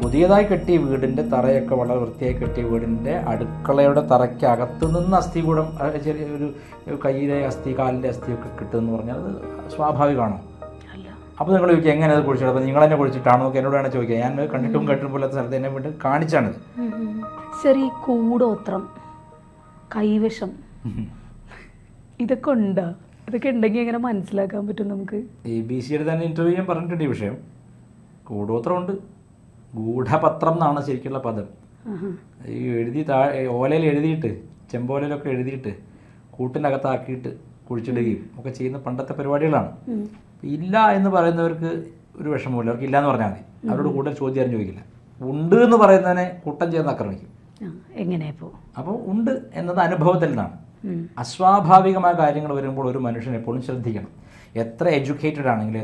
പുതിയതായി കെട്ടിയ വീടിൻ്റെ തറയൊക്കെ വളരെ വൃത്തിയായി കെട്ടിയ വീടിൻ്റെ അടുക്കളയുടെ തറയ്ക്ക് അകത്തു നിന്ന് അസ്ഥികൂടം, ചെറിയൊരു കയ്യിലെ അസ്ഥി, കാലിൻ്റെ അസ്ഥിയൊക്കെ കിട്ടുമെന്ന് പറഞ്ഞാൽ അത് സ്വാഭാവികമാണോ? അപ്പോൾ നിങ്ങൾ ചോദിക്കുക എങ്ങനെ അത് കുഴിച്ചിട്ട്? അപ്പോൾ നിങ്ങൾ എന്നെ കുഴിച്ചിട്ടാണോ നോക്കി എന്നോട് വേണം ചോദിക്കുക. ഞാൻ കണ്ടിട്ടും കേട്ടിട്ടും പോലത്തെ സ്ഥലത്ത് എന്നെ വീട്ടിൽ കാണിച്ചാണിത്. ശരി, കൂടോത്രം, കൈവശം, ഇതൊക്കെ ഉണ്ടോ? ഇതൊക്കെ ഉണ്ടെങ്കിൽ എങ്ങനെ മനസ്സിലാക്കാൻ പറ്റും നമുക്ക്? ABC തന്നെ ഇൻ്റർവ്യൂ ഞാൻ പറഞ്ഞിട്ടുണ്ട് ഈ വിഷയം. കൂടോത്രമുണ്ട്, ഗൂഢപത്രം എന്നാണ് ശരിക്കുള്ള പദം. ഈ എഴുതി ഓലയിൽ എഴുതിയിട്ട്, ചെമ്പോലയിലൊക്കെ എഴുതിയിട്ട് കൂട്ടിനകത്താക്കിയിട്ട് കുഴിച്ചിടുകയും ഒക്കെ ചെയ്യുന്ന പണ്ടത്തെ പരിപാടികളാണ്. ഇല്ല എന്ന് പറയുന്നവർക്ക് ഒരു വിഷമമില്ല, അവർക്ക് ഇല്ല എന്ന് പറഞ്ഞാൽ മതി. അവരോട് കൂടുതൽ ചോദ്യം ചോദിക്കില്ല. ഉണ്ട് എന്ന് പറയുന്നതിനെ കൂട്ടം ചേർന്ന് ആക്രമിക്കും. അപ്പോൾ ഉണ്ട് എന്നത് അനുഭവത്തിൽ നിന്നാണ്. അസ്വാഭാവികമായ കാര്യങ്ങൾ വരുമ്പോൾ ഒരു മനുഷ്യൻ എപ്പോഴും ശ്രദ്ധിക്കണം. എത്ര എഡ്യൂക്കേറ്റഡ് ആണെങ്കിലും,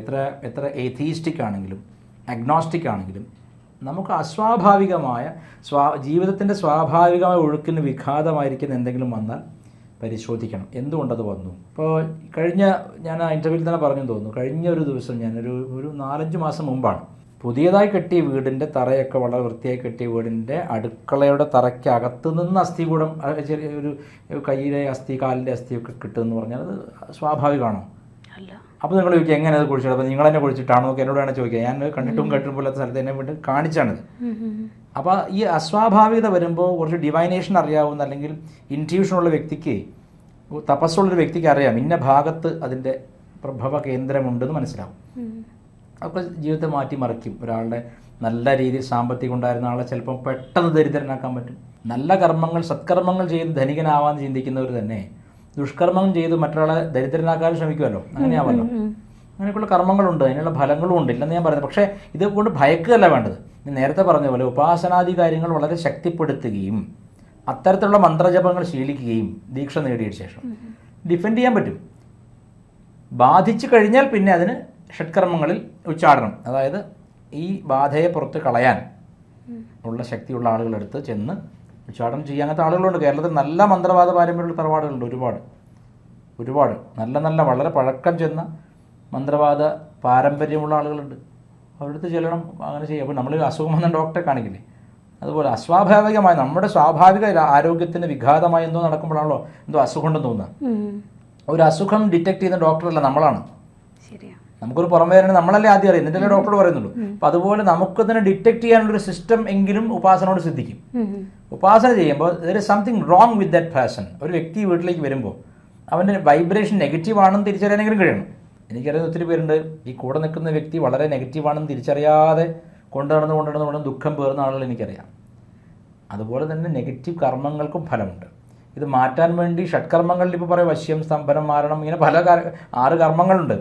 എത്ര എഥീസ്റ്റിക് ആണെങ്കിലും, അഗ്നോസ്റ്റിക് ആണെങ്കിലും, നമുക്ക് അസ്വാഭാവികമായ ജീവിതത്തിൻ്റെ സ്വാഭാവികമായ ഒഴുക്കിന് വിഘാതമായിരിക്കുന്ന എന്തെങ്കിലും വന്നാൽ പരിശോധിക്കണം എന്തുകൊണ്ടത് വന്നു. ഇപ്പോൾ ഞാൻ ആ ഇൻ്റർവ്യൂവിൽ തന്നെ പറഞ്ഞു തോന്നുന്നു, കഴിഞ്ഞ ഒരു ദിവസം ഞാനൊരു 4-5 മാസം മുമ്പാണ് പുതിയതായി കെട്ടിയ വീടിൻ്റെ തറയൊക്കെ വളരെ വൃത്തിയായി കെട്ടിയ വീടിൻ്റെ അടുക്കളയുടെ തറയ്ക്ക് അകത്തു നിന്ന് അസ്ഥികൂടം, ചെറിയൊരു കയ്യിലെ അസ്ഥി, കാലിൻ്റെ അസ്ഥിയൊക്കെ കിട്ടുമെന്ന് പറഞ്ഞാൽ അത് സ്വാഭാവികമാണോ? അപ്പോൾ നിങ്ങൾ ചോദിക്കുക എങ്ങനെ അത് കുഴിച്ചിട്ട്? അപ്പോൾ നിങ്ങൾ എന്നെ കുഴിച്ചിട്ടാണോ നോക്കി എന്നോട് വേണം ചോദിക്കുക. ഞാൻ കണ്ടിട്ടും കേട്ടിട്ടും പോലത്തെ സ്ഥലത്ത് എന്നെ വീട്ടിൽ കാണിച്ചാണിത്. അപ്പോൾ ഈ അസ്വാഭാവികത വരുമ്പോൾ കുറച്ച് ഡിവൈനേഷൻ അറിയാവുന്ന അല്ലെങ്കിൽ ഇൻറ്റ്യൂഷനുള്ള വ്യക്തിക്ക്, തപസ്സുള്ളൊരു വ്യക്തിക്ക് അറിയാം ഇന്ന ഭാഗത്ത് അതിൻ്റെ പ്രഭവ കേന്ദ്രമുണ്ടെന്ന് മനസ്സിലാവും. അപ്പോൾ ജീവിതത്തെ മാറ്റിമറിക്കും. ഒരാളുടെ നല്ല രീതിയിൽ സാമ്പത്തികം ഉണ്ടായിരുന്ന ആളെ ചിലപ്പോൾ പെട്ടെന്ന് ദരിദ്രനാക്കാൻ പറ്റും. നല്ല കർമ്മങ്ങൾ, സത്കർമ്മങ്ങൾ ചെയ്ത് ധനികനാവാൻ ചിന്തിക്കുന്നവർ തന്നെ ദുഷ്കർമ്മം ചെയ്ത് മറ്റൊരാളെ ദരിദ്രനാക്കാൻ ശ്രമിക്കുമല്ലോ. അങ്ങനെയാവല്ലോ. അങ്ങനെയൊക്കെയുള്ള കർമ്മങ്ങളുണ്ട്, അതിനുള്ള ഫലങ്ങളും ഉണ്ട്, ഇല്ലെന്ന് ഞാൻ പറയുന്നത്. പക്ഷേ ഇതുകൊണ്ട് ഭയക്കുകയല്ല വേണ്ടത്. നേരത്തെ പറഞ്ഞ പോലെ ഉപാസനാദി കാര്യങ്ങൾ വളരെ ശക്തിപ്പെടുത്തുകയും അത്തരത്തിലുള്ള മന്ത്രജപങ്ങൾ ശീലിക്കുകയും ദീക്ഷ നേടിയ ശേഷം ഡിഫെൻഡ് ചെയ്യാൻ പറ്റും. ബാധിച്ചു കഴിഞ്ഞാൽ പിന്നെ അതിന് ഷഡ്കർമ്മങ്ങളിൽ ഉച്ചാടനം, അതായത് ഈ ബാധയെ പുറത്ത് കളയാൻ ഉള്ള ശക്തിയുള്ള ആളുകളെടുത്ത് ചെന്ന് ഉച്ചാടനം ചെയ്യാൻ അങ്ങനത്തെ ആളുകളുണ്ട്. കേരളത്തിൽ നല്ല മന്ത്രവാദ പാരമ്പര്യമുള്ള തറവാടുകളുണ്ട്, ഒരുപാട് നല്ല വളരെ പഴക്കം ചെന്ന മന്ത്രവാദ പാരമ്പര്യമുള്ള ആളുകളുണ്ട്. അവരുടെ ചെല്ലണം, അങ്ങനെ ചെയ്യും. അപ്പോൾ നമ്മൾ അസുഖം വന്ന ഡോക്ടറെ കാണിക്കില്ലേ, അതുപോലെ അസ്വാഭാവികമായി നമ്മുടെ സ്വാഭാവിക ആരോഗ്യത്തിന് വിഘാതമായി എന്തോ നടക്കുമ്പോഴാണല്ലോ എന്തോ അസുഖം ഉണ്ടെന്ന് തോന്നുക. ഒരു അസുഖം ഡിറ്റക്ട് ചെയ്യുന്ന ഡോക്ടറല്ല, നമ്മളാണ്. നമുക്കൊരു പുറമേനെ നമ്മളല്ലേ ആദ്യം അറിയാം, എന്നിട്ടല്ലേ ഡോക്ടർ പറയുന്നുള്ളൂ. അപ്പോൾ അതുപോലെ നമുക്കതിനെ ഡിറ്റക്ട് ചെയ്യാനുള്ളൊരു സിസ്റ്റം എങ്കിലും ഉപാസനയോട് സിദ്ധിക്കും. ഉപാസന ചെയ്യുമ്പോൾ there is something wrong with that person. ഒരു വ്യക്തി വീട്ടിലേക്ക് വരുമ്പോൾ അവൻ്റെ വൈബ്രേഷൻ നെഗറ്റീവ് ആണെന്ന് തിരിച്ചറിയാനെങ്കിലും കഴിയണം. എനിക്കറിയാവുന്ന ഒത്തിരി പേരുണ്ട്, ഈ കൂടെ നിൽക്കുന്ന വ്യക്തി വളരെ നെഗറ്റീവാണെന്ന് തിരിച്ചറിയാതെ കൊണ്ടുനടന്ന് ദുഃഖം പേറുന്ന ആളുകൾ എനിക്കറിയാം. അതുപോലെ തന്നെ നെഗറ്റീവ് കർമ്മങ്ങൾക്കും ഫലമുണ്ട്. ഇത് മാറ്റാൻ വേണ്ടി ഷഡ്കർമ്മങ്ങളിൽ ഇപ്പോൾ പറയും വശ്യം, സ്തംഭനം, മാരണം, ഇങ്ങനെ പല 6 കർമ്മങ്ങളുണ്ട്.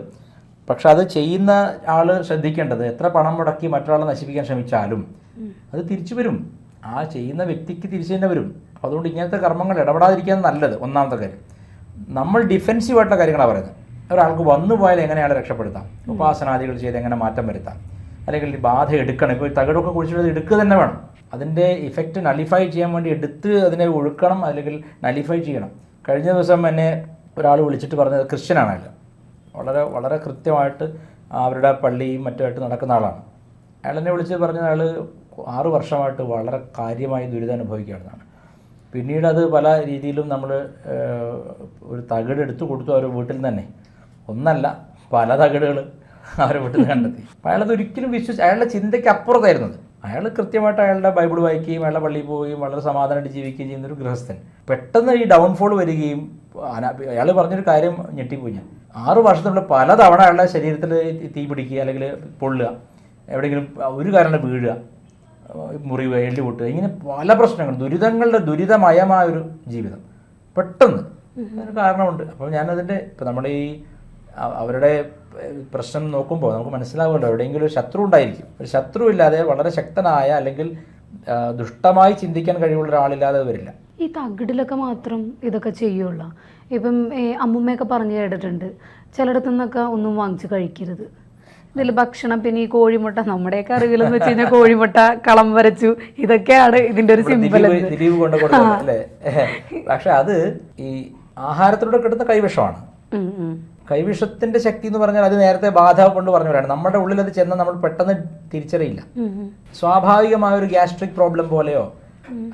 പക്ഷെ അത് ചെയ്യുന്ന ആൾ ശ്രദ്ധിക്കേണ്ടത്, എത്ര പണം മുടക്കി മറ്റൊരാളെ നശിപ്പിക്കാൻ ശ്രമിച്ചാലും അത് തിരിച്ചു വരും. ആ ചെയ്യുന്ന വ്യക്തിക്ക് തിരിച്ചു തന്നെ വരും. അപ്പോൾ അതുകൊണ്ട് ഇങ്ങനത്തെ കർമ്മങ്ങൾ ഇടപെടാതിരിക്കാൻ നല്ലത്. ഒന്നാമത്തെ കാര്യം, നമ്മൾ ഡിഫെൻസീവായിട്ടുള്ള കാര്യങ്ങളാണ് പറയുന്നത്. ഒരാൾക്ക് വന്നു പോയാൽ എങ്ങനെ അയാളെ രക്ഷപ്പെടുത്താം, ഉപാസനാദികൾ ചെയ്ത് എങ്ങനെ മാറ്റം വരുത്താം, അല്ലെങ്കിൽ ബാധ എടുക്കണം. ഇപ്പോൾ തകിടൊക്കെ കുഴിച്ചിട്ട് എടുക്കുക തന്നെ വേണം. അതിൻ്റെ ഇഫക്റ്റ് നളിഫൈ ചെയ്യാൻ വേണ്ടി എടുത്ത് അതിനെ ഒഴുക്കണം, അല്ലെങ്കിൽ നളിഫൈ ചെയ്യണം. കഴിഞ്ഞ ദിവസം എന്നെ ഒരാൾ വിളിച്ചിട്ട് പറഞ്ഞത്, ക്രിസ്ത്യനാണ് അയാൾ, വളരെ കൃത്യമായിട്ട് അവരുടെ പള്ളിയും മറ്റുമായിട്ട് നടക്കുന്ന ആളാണ്. അയാൾ എന്നെ വിളിച്ച് പറഞ്ഞത് അയാൾ 6 വർഷമായിട്ട് വളരെ കാര്യമായി ദുരിതം അനുഭവിക്കുകയാണെന്നാണ്. പിന്നീട് അത് പല രീതിയിലും നമ്മൾ ഒരു തകിട് എടുത്തു കൊടുത്തു അവരുടെ വീട്ടിൽ നിന്ന് തന്നെ. ഒന്നല്ല, പല തകിടുകൾ അവരുടെ വീട്ടിൽ നിന്ന് കണ്ടെത്തി. അപ്പോൾ അയാളത് ഒരിക്കലും അയാളുടെ ചിന്തയ്ക്ക് അപ്പുറത്തായിരുന്നത്. അയാൾ കൃത്യമായിട്ട് അയാളുടെ ബൈബിൾ വായിക്കുകയും അയാളുടെ പള്ളിയിൽ പോവുകയും വളരെ സമാധാനമായിട്ട് ജീവിക്കുകയും ചെയ്യുന്നൊരു ഗൃഹസ്ഥൻ. പെട്ടെന്ന് ഈ ഡൗൺഫോൾ വരികയും അയാൾ പറഞ്ഞൊരു കാര്യം ഞെട്ടിപ്പോയി ഞാൻ. 6 വർഷത്തിനുള്ള പലതവണ അയാളുടെ ശരീരത്തിൽ തീ പിടിക്കുക, അല്ലെങ്കിൽ പൊള്ളുക, എവിടെയെങ്കിലും ഒരു കാരണം വീഴുക, മുറിവ്, എള്ളി പൊട്ടുക, ഇങ്ങനെ പല പ്രശ്നങ്ങൾ, ദുരിതമയമായൊരു ജീവിതം പെട്ടെന്ന്. അതിന് കാരണമുണ്ട്. അപ്പോൾ ഞാനതിൻ്റെ ഇപ്പം നമ്മുടെ ഈ അവരുടെ പ്രശ്നം നോക്കുമ്പോൾ നമുക്ക് മനസ്സിലാവുമല്ലോ, എവിടെയെങ്കിലും ഒരു ശത്രു ഉണ്ടായിരിക്കും. ഒരു ശത്രു ഇല്ലാതെ വളരെ ശക്തനായ അല്ലെങ്കിൽ ദുഷ്ടമായി ചിന്തിക്കാൻ കഴിവുള്ള ഒരാളില്ലാതെ വരില്ല. ഈ തകിടിലൊക്കെ മാത്രം ഇതൊക്കെ ചെയ്യുള്ളൂ. ഇപ്പം അമ്മുമ്മയൊക്കെ പറഞ്ഞു കേട്ടിട്ടുണ്ട്, ചിലയിടത്തു നിന്നൊക്കെ ഒന്നും വാങ്ങിച്ച് കഴിക്കരുത്, ഇതിൽ ഭക്ഷണം. പിന്നെ ഈ കോഴിമുട്ട, നമ്മുടെയൊക്കെ അറിവിലെന്ന് വെച്ച് കഴിഞ്ഞാൽ കോഴിമുട്ട കളം വരച്ചു, ഇതൊക്കെയാണ് ഇതിന്റെ ഒരു സിമ്പിൾ. ദിലീപ് കൊണ്ട് കൊടുക്കുന്നത് അല്ലേ? പക്ഷെ അത് ഈ ആഹാരത്തിലൂടെ കിട്ടുന്ന കൈവിഷമാണ്. കൈവിഷത്തിന്റെ ശക്തി എന്ന് പറഞ്ഞാൽ അത് നേരത്തെ ബാധ കൊണ്ട് പറഞ്ഞവരാണ്. നമ്മുടെ ഉള്ളിൽ അത് ചെന്നാൽ നമ്മൾ പെട്ടെന്ന് തിരിച്ചറിയില്ല. സ്വാഭാവികമായ ഒരു ഗ്യാസ്ട്രിക് പ്രോബ്ലം പോലെയോ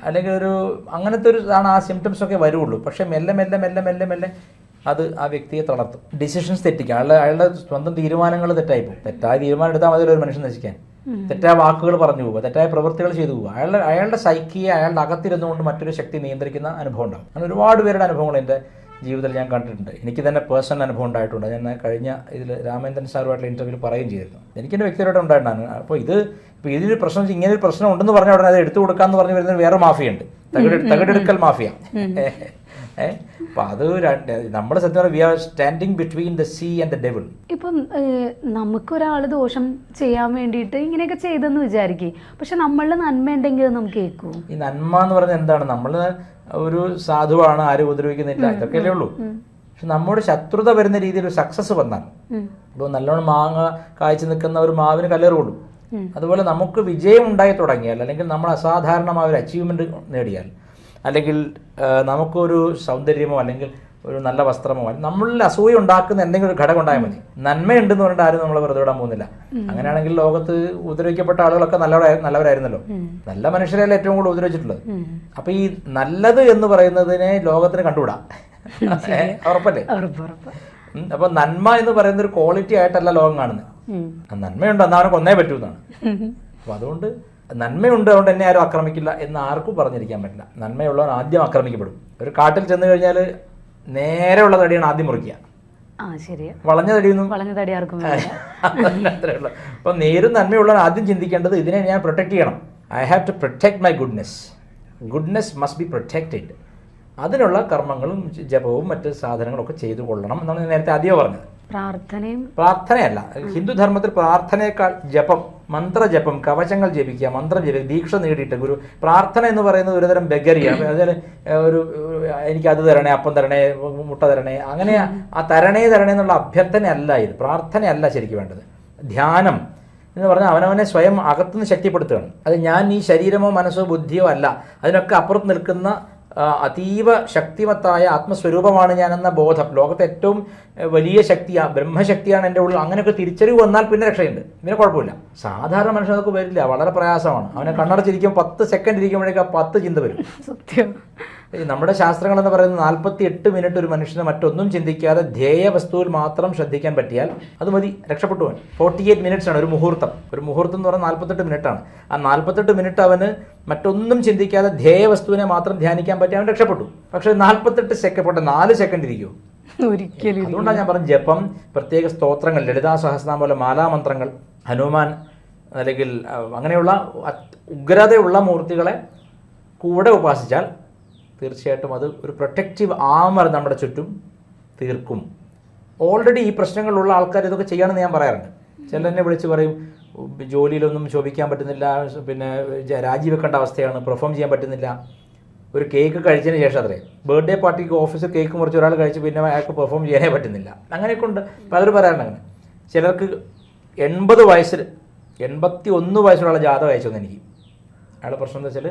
അല്ലെങ്കിൽ ഒരു അങ്ങനത്തെ ഒരു ആണ് ആ സിംറ്റംസ് ഒക്കെ വരുള്ളൂ. പക്ഷെ മെല്ലെ മെല്ലെ മെല്ലെ മെല്ലെ മെല്ലെ അത് ആ വ്യക്തിയെ തളർത്തും. ഡിസിഷൻസ് തെറ്റിക്കും. അയാളുടെ സ്വന്തം തീരുമാനങ്ങൾ തെറ്റായിപ്പോകും. തെറ്റായ തീരുമാനം എടുത്താൽ മതി ഒരു മനുഷ്യൻ നശിക്കാൻ. തെറ്റായ വാക്കുകൾ പറഞ്ഞു പോവുക, തെറ്റായ പ്രവൃത്തികൾ ചെയ്തു പോവുക. അയാളുടെ സൈക്കിയെ അയാളുടെ അകത്തിരുന്നുകൊണ്ട് മറ്റൊരു ശക്തി നിയന്ത്രിക്കുന്ന അനുഭവം ഉണ്ടാകും. അങ്ങനെ ഒരുപാട് പേരുടെ അനുഭവങ്ങൾ എൻ്റെ ജീവിതത്തിൽ ഞാൻ കണ്ടിട്ടുണ്ട്. എനിക്ക് തന്നെ പേഴ്സണൽ അനുഭവം ഉണ്ടായിട്ടുണ്ട്. ഞാൻ കഴിഞ്ഞ ഇതിൽ രാമേന്ദ്രൻ സാറുമായിട്ടുള്ള ഇൻ്റർവ്യൂവിൽ പറയുകയും ചെയ്തിരുന്നു. എനിക്കെൻ്റെ വ്യക്തിപരമായിട്ട് ഉണ്ടായിട്ടാണ്. അപ്പോൾ ഇതിനൊരു പ്രശ്നം, ഇങ്ങനെ ഒരു പ്രശ്നം ഉണ്ടെന്ന് പറഞ്ഞ ഉടനെ അത് എടുത്തു കൊടുക്കാമെന്ന് പറഞ്ഞ് വരുന്ന വേറെ മാഫിയുണ്ട്, തകിടെടുക്കൽ മാഫിയ. അപ്പൊ അത് നമ്മൾ സത്യം we are standing between the sea and the devil. ഇപ്പം നമുക്കൊരാൾ ദോഷം ചെയ്യാൻ വേണ്ടിയിട്ട് ഇങ്ങനെയൊക്കെ ചെയ്തെന്ന് വിചാരിക്കും, പക്ഷെ നമ്മളുടെ നന്മ ഉണ്ടെങ്കിൽ നമുക്ക് കേൾക്കൂ. ഈ നന്മ എന്ന് പറഞ്ഞാൽ എന്താണ്? നമ്മൾ ഒരു സാധുവാണ്, ആരും ഉപദ്രവിക്കുന്നില്ല, ഇതൊക്കെയല്ലേ ഉള്ളൂ. പക്ഷെ നമ്മുടെ ശത്രുത വരുന്ന രീതിയിൽ ഒരു സക്സസ് വന്നാൽ, ഇപ്പോൾ നല്ലോണം മാങ്ങ കായ്ച്ചു നിൽക്കുന്ന ഒരു മാവിന് കല്ലേറുള്ളൂ. അതുപോലെ നമുക്ക് വിജയം ഉണ്ടായി തുടങ്ങിയാൽ, അല്ലെങ്കിൽ നമ്മൾ അസാധാരണമായ ഒരു അച്ചീവ്മെന്റ് നേടിയാൽ, അല്ലെങ്കിൽ നമുക്കൊരു സൗന്ദര്യമോ അല്ലെങ്കിൽ ഒരു നല്ല വസ്ത്രമോ നമ്മളിൽ അസൂയ ഉണ്ടാക്കുന്ന എന്തെങ്കിലും ഒരു ഘടകം ഉണ്ടായാൽ മതി. നന്മയുണ്ടെന്ന് പറഞ്ഞിട്ട് ആരും നമ്മളെ വെറുതെ വിടാൻ പോകുന്നില്ല. അങ്ങനെയാണെങ്കിൽ ലോകത്ത് ഉപദ്രവിക്കപ്പെട്ട ആളുകളൊക്കെ നല്ലവരായിരുന്നല്ലോ. നല്ല മനുഷ്യരെല്ലാം ഏറ്റവും കൂടുതൽ ഉപദ്രവിച്ചിട്ടുള്ളത്. അപ്പൊ ഈ നല്ലത് എന്ന് പറയുന്നതിനെ ലോകത്തിന് കണ്ടുകൂടാ, ഉറപ്പല്ലേ? അപ്പൊ നന്മ എന്ന് പറയുന്ന ഒരു ക്വാളിറ്റി ആയിട്ടല്ല ലോകം കാണുന്നത്. നന്മയുണ്ട്, എന്നാ അവനെ കൊന്നേ പറ്റൂ എന്നാണ്. അപ്പൊ അതുകൊണ്ട് നന്മയുണ്ട്, അതുകൊണ്ട് എന്നെ ആരും ആക്രമിക്കില്ല എന്ന് ആർക്കും പറഞ്ഞിരിക്കാൻ പറ്റില്ല. നന്മയുള്ളവൻ ആദ്യം ആക്രമിക്കപ്പെടും. ഒരു കാട്ടിൽ ചെന്ന് കഴിഞ്ഞാൽ നേരെയുള്ള തടിയാണ് ആദ്യം മുറിക്കുക. വളഞ്ഞ തടിയൊന്നും അത്രേ ഉള്ളൂ. അപ്പൊ നേരും നന്മയുള്ളവൻ ആദ്യം ചിന്തിക്കേണ്ടത് ഇതിനെ ഞാൻ പ്രൊട്ടക്ട് ചെയ്യണം. I have to protect my goodness. Goodness must be protected. അതിനുള്ള കർമ്മങ്ങളും ജപവും മറ്റ് സാധനങ്ങളൊക്കെ ചെയ്തു കൊള്ളണം എന്നാണ് ഞാൻ നേരത്തെ ആദ്യം പറഞ്ഞത്. പ്രാർത്ഥനയല്ല, ഹിന്ദു ധർമ്മത്തിൽ പ്രാർത്ഥനയേക്കാൾ ജപം, മന്ത്രജപം, കവചങ്ങൾ ജപിക്കുക, മന്ത്രം ജപിക്കുക, ദീക്ഷ നേടിയിട്ട് ഗുരു. പ്രാർത്ഥന എന്ന് പറയുന്നത് ഒരുതരം ബഗരിയാണ്. അതായത് ഒരു എനിക്ക് അത് തരണേ, അപ്പം തരണേ, മുട്ട തരണേ, അങ്ങനെ ആ തരണേ എന്നുള്ള അഭ്യർത്ഥനയല്ല ഇത്. പ്രാർത്ഥനയല്ല ശരിക്കും വേണ്ടത്. ധ്യാനം എന്ന് പറഞ്ഞാൽ അവനവനെ സ്വയം അകത്തുനിന്ന് ശക്തിപ്പെടുത്തുകയാണ്. അത് ഞാൻ ഈ ശരീരമോ മനസ്സോ ബുദ്ധിയോ അല്ല, അതിനൊക്കെ അപ്പുറത്ത് നിൽക്കുന്ന അതീവ ശക്തിമത്തായ ആത്മസ്വരൂപമാണ് ഞാനെന്ന ബോധം. ലോകത്തെ ഏറ്റവും വലിയ ശക്തിയാണ്, ബ്രഹ്മശക്തിയാണ് എൻ്റെ ഉള്ളിൽ. അങ്ങനെയൊക്കെ തിരിച്ചറിവ് വന്നാൽ പിന്നെ രക്ഷയുണ്ട്, പിന്നെ കുഴപ്പമില്ല. സാധാരണ മനുഷ്യർക്ക് വരില്ല, വളരെ പ്രയാസമാണ്. അവനെ കണ്ണടച്ചിരിക്കും 10 സെക്കൻഡ് ഇരിക്കുമ്പോഴേക്കും 10 ചിന്ത വരും. സത്യം. നമ്മുടെ ശാസ്ത്രങ്ങൾ എന്ന് പറയുന്നത് 48 മിനിറ്റ് ഒരു മനുഷ്യന് മറ്റൊന്നും ചിന്തിക്കാതെ ധ്യേയ വസ്തുവിൽ മാത്രം ശ്രദ്ധിക്കാൻ പറ്റിയാൽ അത് മതി, രക്ഷപ്പെട്ടു പോകാൻ. 48 മിനിറ്റ്സ് ആണ് ഒരു മുഹൂർത്തം. ഒരു മുഹൂർത്തം എന്ന് പറഞ്ഞാൽ 48 മിനിറ്റാണ്. ആ 48 മിനിറ്റ് അവന് മറ്റൊന്നും ചിന്തിക്കാതെ ധ്യേയ വസ്തുവിനെ മാത്രം ധ്യാനിക്കാൻ പറ്റി, അവൻ രക്ഷപ്പെട്ടു. പക്ഷെ 48 സെക്കൻഡ് പോട്ടെ, 4 സെക്കൻഡ് ഇരിക്കുമോ? ഒരിക്കലും. അതുകൊണ്ടാണ് ഞാൻ പറഞ്ഞ ജപം, പ്രത്യേക സ്തോത്രങ്ങൾ, ലളിതാ സഹസ്രനാമം പോലെ മാലാമന്ത്രങ്ങൾ, ഹനുമാൻ അല്ലെങ്കിൽ അങ്ങനെയുള്ള ഉഗ്രതയുള്ള മൂർത്തികളെ കൂടെ ഉപാസിച്ചാൽ തീർച്ചയായിട്ടും അത് ഒരു പ്രൊട്ടക്റ്റീവ് ആമർ നമ്മുടെ ചുറ്റും തീർക്കും. ഓൾറെഡി ഈ പ്രശ്നങ്ങളുള്ള ആൾക്കാർ ഇതൊക്കെ ചെയ്യണമെന്ന് ഞാൻ പറയാറുണ്ട്. ചിലരെന്നെ വിളിച്ച് പറയും ജോലിയിലൊന്നും ശോഭിക്കാൻ പറ്റുന്നില്ല, പിന്നെ രാജിവെക്കേണ്ട അവസ്ഥയാണ്, പെർഫോം ചെയ്യാൻ പറ്റുന്നില്ല. ഒരു കേക്ക് കഴിച്ചതിന് ശേഷം അത്രേ ബർത്ത്ഡേ പാർട്ടിക്ക് ഓഫീസിൽ കേക്ക് മുറിച്ച് ഒരാൾ കഴിച്ച് പിന്നെ അയാൾക്ക് പെർഫോം ചെയ്യാനേ പറ്റുന്നില്ല. അങ്ങനെയൊക്കെ ഉണ്ട്. പലരും പറയാറുണ്ട് അങ്ങനെ. ചിലർക്ക് 80 വയസ്സിൽ 81 വയസ്സുള്ള ജാതകം അയച്ചു തന്നെ എനിക്ക്. അയാളുടെ പ്രശ്നം എന്താ വെച്ചാൽ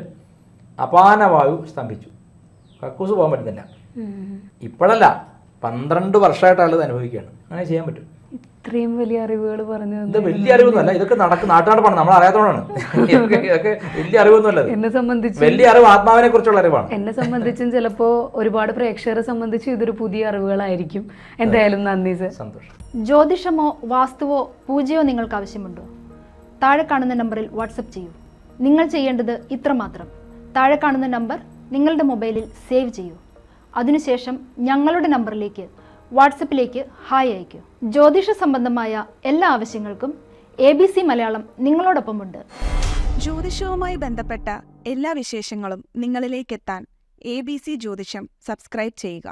അപാനവായു സ്തംഭിച്ചു, കക്കൂസ് പോകാൻ പറ്റുന്നില്ല. ഇപ്പോഴല്ല, 12 വർഷമായിട്ട് ആളത് അനുഭവിക്കുകയാണ്. അങ്ങനെ ചെയ്യാൻ പറ്റും. ഇത്രയും വലിയ അറിവുകൾ പറഞ്ഞു. ഇത് വലിയ അറിവൊന്നുമല്ല, ഇതൊക്കെ നാട്ടുകാണ്, നമ്മൾ അറിയാത്തതുകൊണ്ടാണ്. ഇതൊക്കെ വലിയ അറിവൊന്നുമല്ല. എന്നെ സംബന്ധിച്ച് വലിയ അറിവ് ആത്മാവിനെ കുറിച്ചുള്ള അറിവാണ്. എന്നെ സംബന്ധിച്ചും ചിലപ്പോ ഒരുപാട് പ്രേക്ഷകരെ സംബന്ധിച്ച് ഇതൊരു പുതിയ അറിവുകളായിരിക്കും. എന്തായാലും നന്ദി സർ. സന്തോഷം. ജ്യോതിഷമോ വാസ്തുവോ പൂജയോ നിങ്ങൾക്ക് ആവശ്യമുണ്ടോ? താഴെ കാണുന്ന നമ്പറിൽ വാട്സപ്പ് ചെയ്യൂ. നിങ്ങൾ ചെയ്യേണ്ടത് ഇത്രമാത്രം: താഴെ കാണുന്ന നമ്പർ നിങ്ങളുടെ മൊബൈലിൽ സേവ് ചെയ്യൂ. അതിനുശേഷം ഞങ്ങളുടെ നമ്പറിലേക്ക് വാട്സപ്പിലേക്ക് ഹായ് അയയ്ക്കൂ. ജ്യോതിഷ സംബന്ധമായ എല്ലാ ആവശ്യങ്ങൾക്കും ABC മലയാളം നിങ്ങളോടൊപ്പമുണ്ട്. ജ്യോതിഷവുമായി ബന്ധപ്പെട്ട എല്ലാ വിശേഷങ്ങളും നിങ്ങളിലേക്കെത്താൻ ABC ജ്യോതിഷം സബ്സ്ക്രൈബ് ചെയ്യുക.